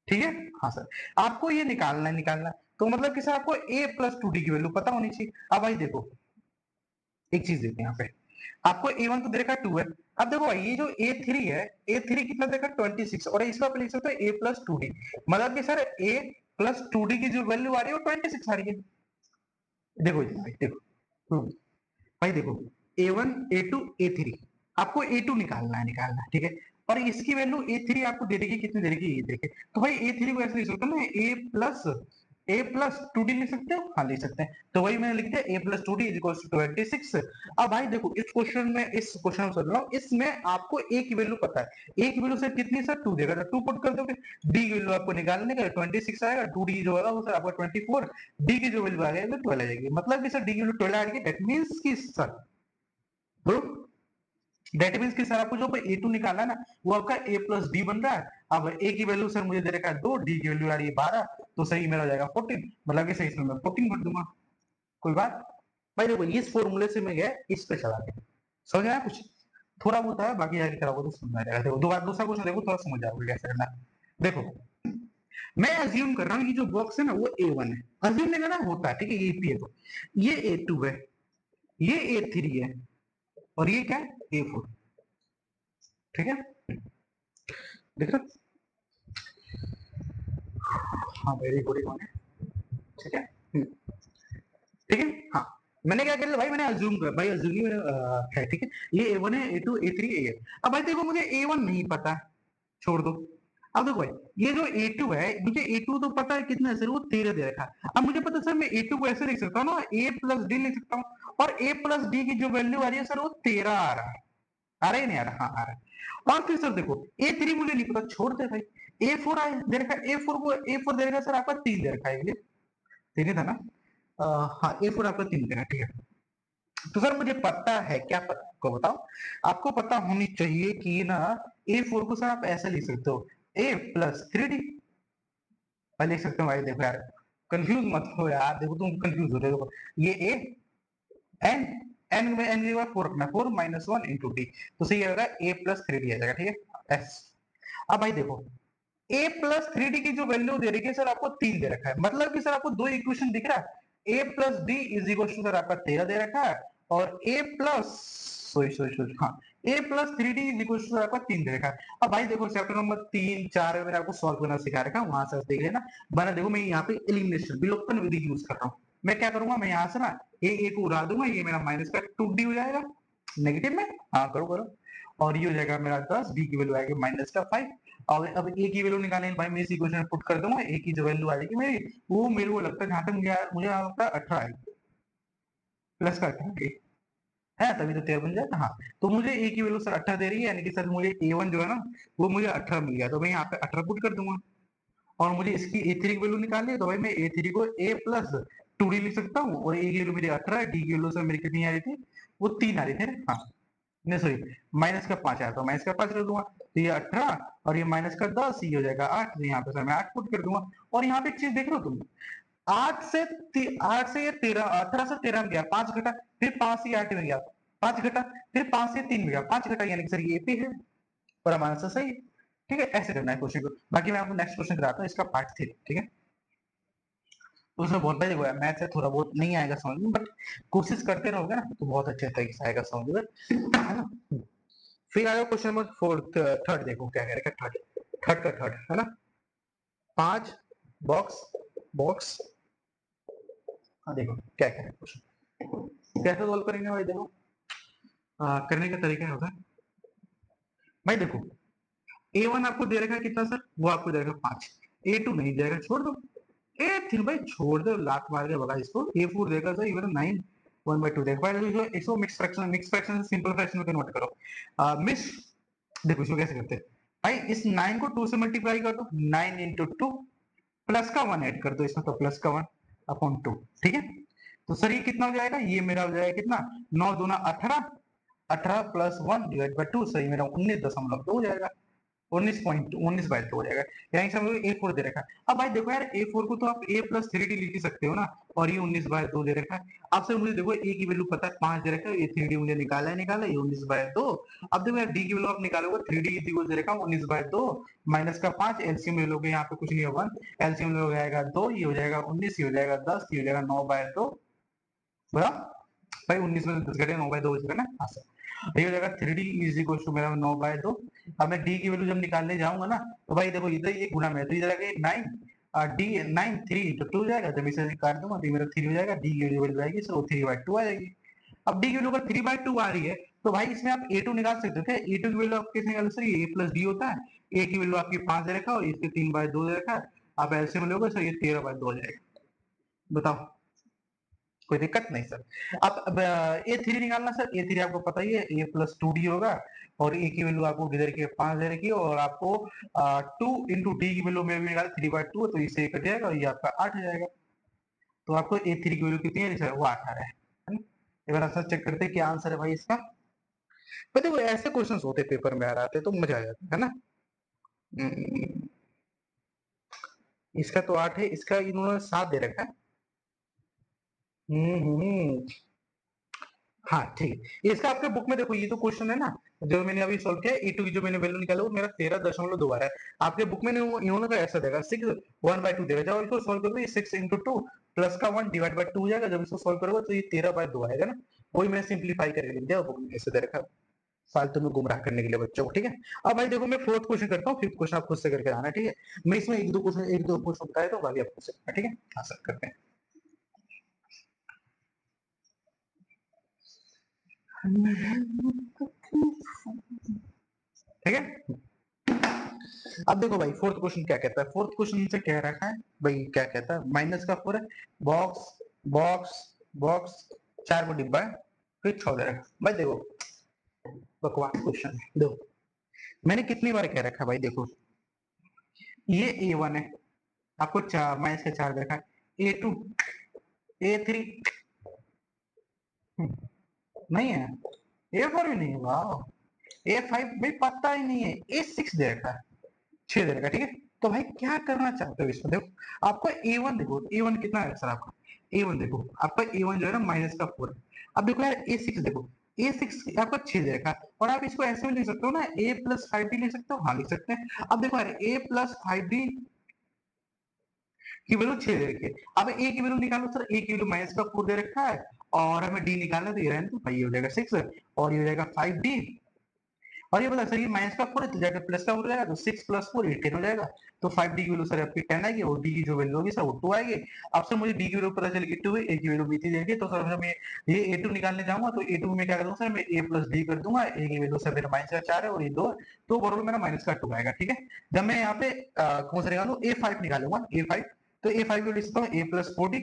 ठीक है। हाँ सर, आपको ये निकालना है, तो मतलब कि सर आपको a प्लस 2d की वैल्यू पता होनी चाहिए। अब भाई देखो एक चीज देखते हैं यहाँ पे, आपको a1 तो दे रखा है 2 है। अब देखो भाई ये जो a3 है, a3 कितना देखा 26, और इसको आप लिख सकते हो a प्लस 2d, मतलब कि सर a प्लस 2d की जो वैल्यू आ रही है वो 26 आ रही है। देखो जी भाई देखो, भाई देखो a1 a2 a3, आपको a2 निकालना है, ठीक है। और इसकी वैल्यू a3 आपको दे देगी, कितनी दे देगी ये देखिए, तो भाई a3 को ऐसे लिख सकते हो ना, a प्लस 2d लिख सकते हो, हाँ लिख सकते हैं। तो वही मैंने लिख दिया a plus 2d is equal to 26। अब भाई देखो इस क्वेश्चन में समझ लो, इसमें आपको a की वैल्यू पता है, a की वैल्यू सर कितनी, सर 2 देगा, तो 2 पुट कर दोगे, d की वैल्यू आपको निकालने का 26 आएगा, 2d जो होगा वो सर आपका 24, d की जो वैल्यू आ गई वो 12 आ जाएगी, मतलब कि सर d की वैल्यू 12 आ गई, दैट मींस कि सर दैट मीन्स कि सर आपको जो ए टू निकाला ना, वो आपका ए प्लस डी बन रहा है। अब ए की वैल्यू सर मुझे दे रखा है 2, डी की वैल्यू आ रही है 12, तो सही मेरा हो जाएगा 14, मतलब कि सही इसमें मैं 14 भर दूंगा। कोई बात भाई, देखो इस फॉर्मूले से मैं गया इस पे चला गया, समझ आया कुछ, थोड़ा बहुत है, बाकी आगे करोगे तो समझ आ जाएगा। देखो दो बार दूसरा क्वेश्चन देखो, थोड़ा समझ आओगे कैसे करना है। देखो मैं अज्यूम कर रहा हूँ ये जो बॉक्स है ना वो A1 है, अज्यूम नहीं करना होता है, ठीक है, ये P है, तो ये A2 है, ये A3 है, और ये क्या है A4, ठीक है। देख रहे हाँ वेरी गुड वन है, ठीक है। ठीक है हाँ, मैंने क्या किया भाई, मैंने अज्यूम कर भाई, अज्यूम है ठीक है, ये A1 है, A2 A3 A है। अब भाई देखो मुझे A1 नहीं पता, छोड़ दो। अब देखो भाई ये जो A2 है, मुझे A2 तो पता है कितना है सर, वो 13 दे रखा है। अब मुझे पता सर मैं A2 को ऐसे लिख सकता हूँ ना, A प्लस डी लिख सकता हूँ, और A प्लस डी की जो वैल्यू आ रही है सर वो 13 आ रहा है। आ रहा है नहीं आ रहा, हाँ आ रहा है। और फिर सर देखो A3 मुझे नहीं पता, छोड़ दे भाई। A4 आया दे रखा है, A4 दे रखा है सर आपका 3 दे रखा है, ये 3 था ना। हाँ A4 आपका 3 दे रखा है, ठीक है। तो सर मुझे पता है, क्या पता आपको बताओ, आपको पता होनी चाहिए कि ना A4 को सर आप ऐसे लिख सकते हो, A प्लस 3D लिख सकते हो भाई। देखो यार कंफ्यूज मत हो यार, देखो तुम कंफ्यूज हो रहे हो। ये A एन एन में एन की बार 4 रखना, 4 माइनस 1 इंटू डी, तो सही आएगा A प्लस 3D आ जाएगा, ठीक है एस। अब भाई देखो A प्लस 3D की जो वैल्यू दे रही है सर आपको 3 दे रखा है, मतलब कि सर आपको दो इक्वेशन दिख रहा है, A plus D is equal to sir आपका 13 दे रखा है, और A plus sorry sorry sorry हाँ A plus 3D is equal to आपका 3 दे रखा है। अब भाई देखो चैप्टर नंबर 3 4 में मैंने आपको सॉल्व करना सिखा रखा है, वहां से देख लेना। बना देखो मैं यहाँ पे एलिमिनेशन विलोपन विधि यूज कर रहा हूँ। मैं क्या करूंगा, मैं यहाँ से ना A को उड़ा दूंगा, ये मेरा माइनस का 2D हो जाएगा नेगेटिव में, हाँ करो करो, और ये हो जाएगा मेरा 10, डी की वैल्यू आएगी माइनस का 5। और अब ए की वैल्यू निकालने भाई मैं इस इक्वेशन में पुट कर दूंगा, ए की जो वैल्यू आएगी मेरी, वो मेरे को लगता है जहां तक मुझे लगता है 18 आएगी, प्लस का 18 है, तभी तो 13 बन जाएगा। हाँ तो मुझे ए की वैल्यू सर 18 दे रही है, यानी कि सर मुझे A1 जो है ना वो मुझे 18 मिल गया, तो मैं यहाँ पे 18 पुट कर दूंगा। और मुझे इसकी A3 की वैल्यू निकालनी है, तो भाई मैं A3 को A प्लस 2D लिख सकता हूँ, और ए की वैल्यू मेरी 18 है, डी की वैल्यू सर मेरी कितनी आ रही थी, वो 3 आ रही थी हाँ, नहीं सॉरी माइनस का 5 आया, तो माइनस का 5 रख दूंगा, तो ये 18 और ये माइनस का 10, ये हो जाएगा 8, तो यहाँ पे सर मैं 8 पुट कर दूंगा। और यहाँ पे एक चीज देख रहे हो तुम, 8 से ये 13, 18 से 13 में गया, 5 घटा, फिर 5 से 8 में गया, 5 घटा, फिर 5 से 3 में गया, 5 घटा, यानी कि सर ये एपी है, और हमारा आंसर सही है। ठीक है, ऐसे करना है क्वेश्चन को। बाकी मैं आपको नेक्स्ट क्वेश्चन कराता हूँ, इसका पार्ट 3, ठीक है। तो उसमें बहुत भाई देखो मैथ है, थोड़ा बहुत नहीं आएगा समझ में, बट कोशिश करते रहोगे ना तो बहुत अच्छे तरीके से आएगा समझ में, है ना। फिर आएगा क्वेश्चन नंबर 3, देखो क्या कह रहा है, थर्ड है ना, 5 बॉक्स बॉक्स, हाँ देखो क्या कह रहा है क्वेश्चन, कैसे सॉल्व करेंगे भाई देखो, करने का तरीका होता है भाई देखो, A1 आपको दे रखा है कितना सर, वो आपको दे रखा है 5, A2 नहीं दे रखा, छोड़ दो, A3 भाई छोड़ दो, लात मार के भगा इसको, A4 देगा सर, इवन 9 1/2 देख भाई, जो इसको मिक्स फ्रैक्शन से सिंपल फ्रैक्शन में कन्वर्ट करो, मिस, देखो इसको कैसे करते हैं भाई, इस 9 को 2 से मल्टीप्लाई कर दो, 9 इंटू 2, प्लस का 1 ऐड कर दो इसमें, तो प्लस का 1 अपॉन 2, ठीक है। तो सर ये कितना हो जाएगा, ये मेरा हो जाएगा कितना, 9 दूना 18, 18 प्लस 1 डिवाइड बाई 2, सही मेरा 19.2 हो जाएगा, 19.19/2 हो जाएगा, यानी समझ लो A4 दे रखा है। अब भाई देखो यार A4 को तो आप A प्लस 3D लिख ही सकते हो ना, और ये 19/2 दे रखा है। अब सर मुझे देखो A की वैल्यू पता है 5 दे रखा है, ये 3D मुझे निकाला है, ये 19/2। अब देखो यार D की वैल्यू आप निकालोगे, 3D इक्वल दे रखा है 19/2 माइनस का 5, एलसीएम ले लोगे, यहाँ पे कुछ नहीं होगा, एलसीएम हो जाएगा 2, ये हो जाएगा 19, ये हो जाएगा 10, ये हो जाएगा 9/2, बराबर भाई 19 में 10 घटे 9/2 हो जाएगा ना, हाँ सर। ये हो जाएगा 3D इज इक्वल टू मेरा 9/2। अब मैं डी की वैल्यू जब निकालने जाऊंगा ना, तो भाई देखो इधर ये गुना में, तो इधर आएगा 9 डी 9 3 इंटू 2 हो जाएगा, जब इसे काट दूंगा तो मेरा 3 हो जाएगा, डी की वैल्यू आएगी सर 3/2 आ जाएगी। अब डी की वैल्यू अगर 3/2 आ रही है, तो भाई इसमें आप A2 निकाल सकते हो क्या, A2 की वैल्यू आप कैसे निकाल सकते हो, A प्लस डी होता है, A की वैल्यू आपकी 5 दे रखा है और इसके 3/2 दे रखा है, आप एलसीएम लोगे सर ये 13/2 हो जाएगा, बताओ कोई दिक्कत नहीं सर। अब A3 निकालना सर, A3 आपको पता ही है A प्लस 2D होगा, और A की वैल्यू आपको इधर के 5 दे रखी है, और आपको 2 इंटू डी की वैल्यू में भी निकाल 3/2, तो इससे कट जाएगा और ये आपका 8 हो जाएगा। तो आपको A3 की वैल्यू कितनी है सर, वो 8 आ रहा है ना। एक बार आंसर चेक करते हैं क्या आंसर है भाई इसका। पता है वो ऐसे क्वेश्चंस होते पेपर में आ रहे थे तो मजा आ जाता है ना। हम्म, इसका तो 8 है, इसका इन्होंने 7 दे रखा है। हम्म, हाँ ठीक है, इसका आपके बुक में देखो, ये तो क्वेश्चन है ना जो मैंने अभी सॉल्व किया, E2 की जो मैंने वैल्यू निकाला वो मेरा 13.2 आ रहा है। आपके बुक में इन्होंने तो ऐसा देगा 6 1/2 देगा, जब इसको सॉल्व करोगे 6 इंटू 2 प्लस का 1 डिवाइड बाई 2 हो जाएगा, जब इसको सॉल्व करोगे तो ये 13/2 आएगा ना, वही मैंने सिंप्लीफाई करके लिख दिया बुक में ऐसे दे रखा है। फालतू में गुमराह करने के लिए बच्चों को, ठीक है। अब भाई देखो मैं फोर्थ क्वेश्चन करता हूँ, फिफ्थ क्वेश्चन आप खुद से करके आना, ठीक है। मैं इसमें एक दो क्वेश्चन बताया तो बाकी आप खुद से करना, ठीक है। हाँ सर करते हैं, ठीक है। अब देखो भाई फोर्थ क्वेश्चन क्या कहता है, फोर्थ क्वेश्चन से कह रखा है भाई, क्या कहता है, माइनस का फोर है, बॉक्स बॉक्स बॉक्स, 4 को डिब्बा है, फिर 6 दे रखा भाई। देखो बकवास क्वेश्चन है, देखो मैंने कितनी बार कह रखा है भाई, देखो ये A1 है, आपको चार माइनस का 4 देखा है, A2 A3 नहीं है, A4 भी नहीं है, वाह, A5 भी पता ही नहीं है, A6 दे रखा है, 6 दे रखा है, ठीक है। तो भाई क्या करना चाहते हो इसमें, देखो आपको A1 देखो, A1 कितना है सर आपका, A1 देखो आपका A1 जो है ना माइनस का 4। अब देखो यार A6 देखो, A6 आपका 6 दे रखा है, और आप इसको ऐसे भी लिख सकते हो ना, A प्लस 5D लिख सकते हो, हाँ लिख सकते हैं। अब देखो यार A प्लस 5D की वैल्यू 6 दे रखी है, अब A की वैल्यू निकालो सर, A की वैल्यू माइनस का 4 दे रखा है, और हमें D निकालना, तो ये रहने दो भाई, ये हो जाएगा 6 और ये हो जाएगा 5D, और ये बता सर ये माइनस का 4 है तो जाकर प्लस का हो जाएगा, तो 6 प्लस 4 ये 10 हो जाएगा। तो 5D की वैल्यू सर आपकी 10 आएगी, और D की जो वैल्यू होगी सर वो 2 आएगी। अब सर मुझे D की वैल्यू पता चलेगी 2 है, A की वैल्यू B थी देखिए, तो सर मैं ये A2 निकालने जाऊंगा, तो A2 में क्या करूंगा सर, मैं A प्लस D कर दूंगा, A की वैल्यू सर मेरा माइनस का 4 है और ये 2 है, तो ओवरऑल मेरा माइनस का 2 आएगा, ठीक है। जब मैं यहाँ पे कौन सा निकालू, A5 निकालूंगा, A5, तो A5 की लिखता हूँ A प्लस 4D,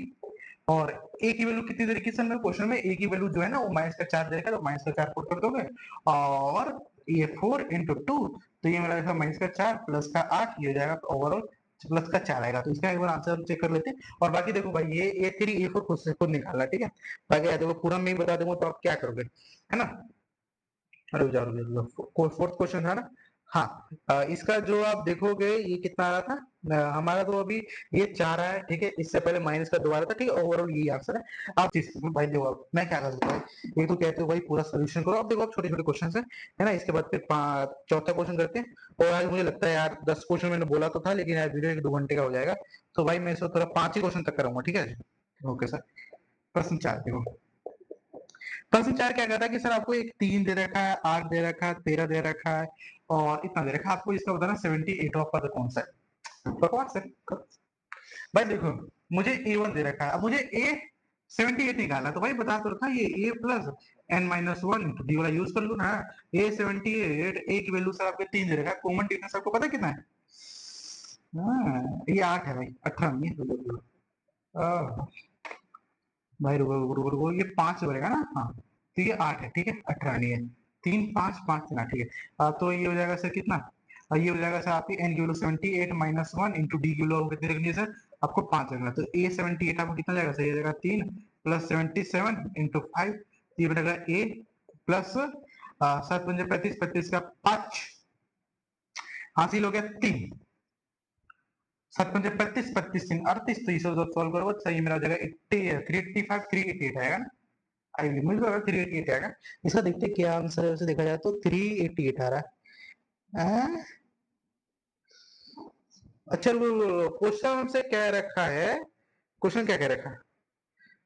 और ए की वैल्यू कितनी तरीके से मैं क्वेश्चन में, ए की वैल्यू जो है ना वो माइनस का 4 देगा, तो माइनस का 4 पुट कर दोगे, और ये 4 इंटू 2, तो ये मेरा माइनस का 4 प्लस का 8, ये हो जाएगा ओवरऑल प्लस का 4 आएगा। तो इसका एक बार आंसर चेक कर लेते हैं। और बाकी देखो भाई ये A3 A4 खुद से खुद निकालना, ठीक है। बाकी देखो पूरा मैं ही बता दूंगा तो आप क्या करोगे, है ना। रुक जाओ रुक जाओ, फोर्थ क्वेश्चन था ना। हाँ, इसका जो आप देखोगे ये कितना आ रहा था, हमारा तो अभी ये 4 आया है, ठीक है। इससे पहले माइनस का 2 आ रहा था, ठीक है। ओवरऑल यही आंसर है। आप भाई देखो अब मैं क्या कर सकता हूँ, एक तो कहते हो भाई पूरा सोल्यूशन करो, अब देखो आप छोटे छोटे क्वेश्चन है ना, इसके बाद फिर चौथा क्वेश्चन करते हैं। और आज मुझे लगता है यार 10 क्वेश्चन मैंने बोला तो था, लेकिन यार वीडियो 1-2 घंटे का हो जाएगा, तो भाई मैं इसको थोड़ा 5 ही क्वेश्चन तक कराऊंगा, ठीक है। ओके सर, प्रश्न 4 देखो, प्रश्न 4 क्या कहता है कि सर आपको एक 3 दे रखा है, 8 दे रखा है, 13 दे रखा है, और इतना दे रखा है, आपको इसका बताना 78 ऑफ पद कौन सा है। बकवास है भाई। देखो मुझे A1 दे रखा है, अब मुझे A78 निकालना, तो भाई बता तो रखा ये A प्लस n-1 डी वाला यूज कर लो ना। A78, A की वैल्यू सर आपके 3 दे रखा है, कॉमन डिफरेंस आपको पता कितना है, ये 8 है भाई, 18 नहीं है। भाई रुको रुको रुको रुको, ये 5 बनेगा ना, हाँ तो ये 8 है, ठीक है, 18 नहीं है, 3 5 5 ना, ठीक है। तो ये हो जाएगा सर कितना, ये हो जाएगा सर आपकी n की वैल्यू 78 माइनस 1 इंटू डी की वैल्यू आपको कितनी रखनी है सर, आपको 5 रखना, तो A 78 आपको कितना जाएगा सर, ये जाएगा 3 प्लस 77 इंटू 5, ये बनेगा A प्लस 7 पंजे 35, 35 का 5 हासिल हो गया 3, 7 पंजे 35, 35 3 38, तो इसे सॉल्व करोगे तो सही मेरा हो जाएगा 80 385 388 आएगा ना, आई विल मुझे लगा 388 आएगा। इसका देखते हैं क्या आंसर है, वैसे देखा जाए तो 388 आ रहा है। अच्छा क्वेश्चन हमसे कह रखा है, क्वेश्चन क्या कह रखा है,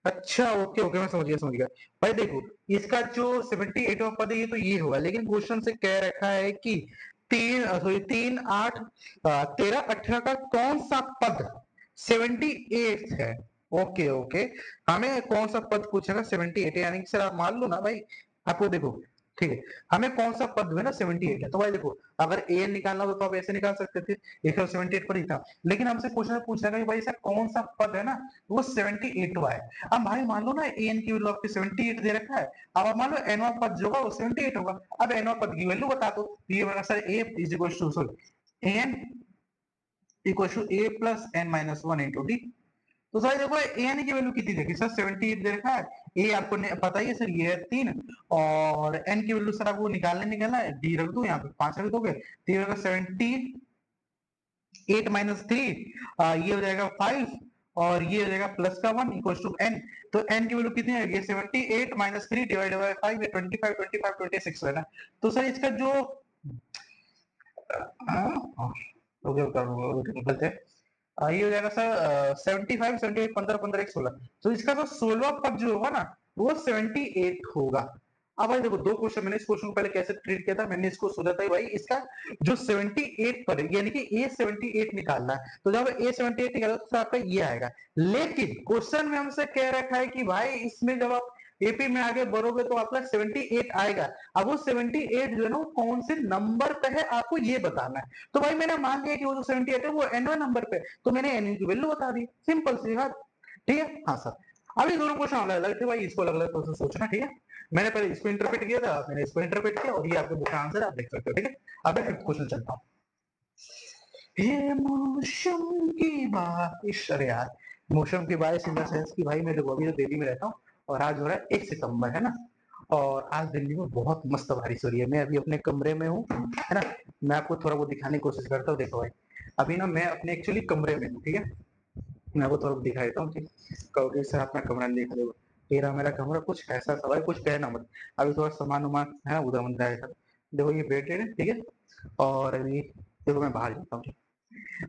अच्छा ओके ओके मैं समझ गया भाई। देखो इसका जो 78 पद है ये तो ये होगा, लेकिन क्वेश्चन से कह रखा है कि 3 8 13 18 का कौन सा पद 78 है। ओके ओके, हमें कौन सा पद पूछेगा 78 यानी कि सर आप मान लो ना भाई, आपको देखो ठीक है, हमें कौन सा पद जो है ना 78 है, तो भाई देखो अगर ए निकालना हो तो आप ऐसे निकाल सकते थे, 178 पर ही था, लेकिन हमसे क्वेश्चन पूछ रहा है भाई सर कौन सा पद है ना वो 78 हुआ है। अब भाई मान लो ना एन की वैल्यू आपकी 78 दे रखा है, अब आप मान लो एनवा पद जो होगा वो 78 होगा, अब एनवा पद की वैल्यू बता दो, तो ये बनेगा sir A is equal to sorry N equal to A plus N minus 1 into D. तो सर देखो एन की वैल्यू कितनी देखी सर 78 दे रखा है, ए आपको पता ही है सर ये है 3, और एन की वैल्यू सर आपको निकालना है, डी रख दो यहाँ पे 5 रख दोगे, तो ये होगा 78 माइनस 3, ये हो जाएगा 5, और ये हो जाएगा प्लस का 1 इक्वल टू एन। तो एन की वैल्यू कितनी है 78 माइनस 3 डिवाइड बाय 5 है 25 25 26 है ना। तो सर इसका जो निकलते हैं, ये हो जाएगा सर 75 78 15 15 16, तो इसका जो 16वां पद जो होगा ना वो 78 होगा। अब भाई देखो दो क्वेश्चन, मैंने इस क्वेश्चन को पहले कैसे ट्रीट किया था, मैंने इसको सोचा था भाई इसका जो 78 पर यानी कि A78 निकालना है, तो जब A78 निकाला तो आपका ये आएगा। लेकिन क्वेश्चन में हमसे कह रखा है कि भाई इसमें जब आप एपी में आगे बढ़ोगे तो आपका 78 आएगा। अब वो 78 जो है ना वो कौन से नंबर पे है आपको ये बताना है। तो भाई मैंने मान लिया कि वो जो 78 है वो एन नंबर पे, तो मैंने एन की वैल्यू बता दी, सिंपल सी बात। ठीक है, हाँ सर। अब ये दोनों क्वेश्चन अलग अलग थे भाई, इसको अलग अलग प्रोसेस सोचना। ठीक है, मैंने पहले इसको इंटरप्रेट किया था, मैंने इसको इंटरप्रेट किया, और ये आपके बुक का आंसर आप देख सकते हो। ठीक है, अब मैं फिफ्थ क्वेश्चन चलता हूँ। हे मौसम की बारिश, अरे यार मौसम की बारिश इन द सेंस कि भाई मैं देखो अभी तो दिल्ली में रहता हूँ, और आज हो रहा है 1 सितंबर, है ना, और आज दिल्ली में बहुत मस्त बारिश हो रही है। मैं अभी अपने कमरे में हूँ, है ना, मैं आपको थोड़ा बहुत दिखाने की कोशिश करता हूँ। देखो भाई अभी ना मैं अपने एक्चुअली कमरे में हूँ। ठीक है, मैं आपको थोड़ा दिखा देता हूँ कि कहोगे सर अपना कमरा नहीं दिखा दो, तेरा मेरा कमरा कुछ ऐसा सा भाई, कुछ कहना मत। अभी थोड़ा सामान उमान है ना उधर उधर जाएगा। देखो ये बेड है, ठीक है, और अभी देखो मैं बाहर जाता हूँ,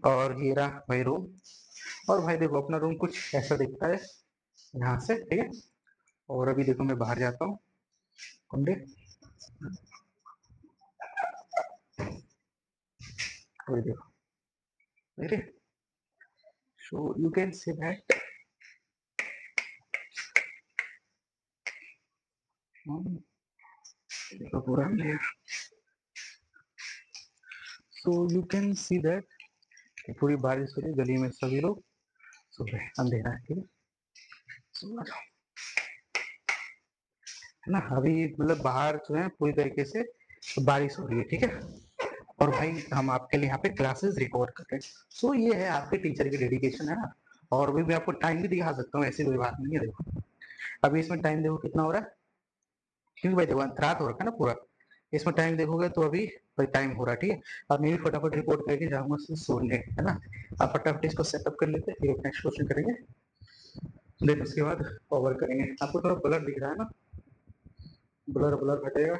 और ये रहा भाई रूम। और भाई देखो अपना रूम कुछ ऐसा दिखता है यहाँ से। ठीक है, और अभी देखो मैं बाहर जाता हूँ कुंडे, और देखो, ठीक है, so you can see that देखो पूरा so you can see that पूरी बारिश हो रही है, गली में सभी लोग सो रहे हैं, अंधेरा है। ठीक है, सो आ जाओ, है ना, अभी मतलब बाहर जो है पूरी तरीके से बारिश हो रही है। ठीक है, और भाई हम आपके लिए यहाँ पे क्लासेस रिकॉर्ड कर रहे हैं। सो ये है आपके टीचर की डेडिकेशन, है ना। और अभी मैं आपको टाइम भी दिखा सकता हूँ, ऐसी कोई बात नहीं है। देखो अभी इसमें टाइम देखो कितना हो रहा है, क्योंकि भाई देखो रात हो रखा है ना पूरा, इसमें टाइम देखोगे तो अभी भाई टाइम हो रहा है। ठीक है, अब मैं भी फटाफट रिपोर्ट करके जाऊंगा सोने, है ना। आप फटाफट इसको सेटअप कर लेते हैं, फिर नेक्स्ट क्वेश्चन करेंगे, देन उसके बाद कवर करेंगे। आपको थोड़ा ब्लर दिख रहा है ना, ब्लर ब्लर हटेगा।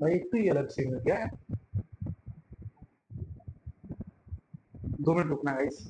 भाई एक तो ये अलग सीन है क्या है, 2 मिनट रुकना गाइस।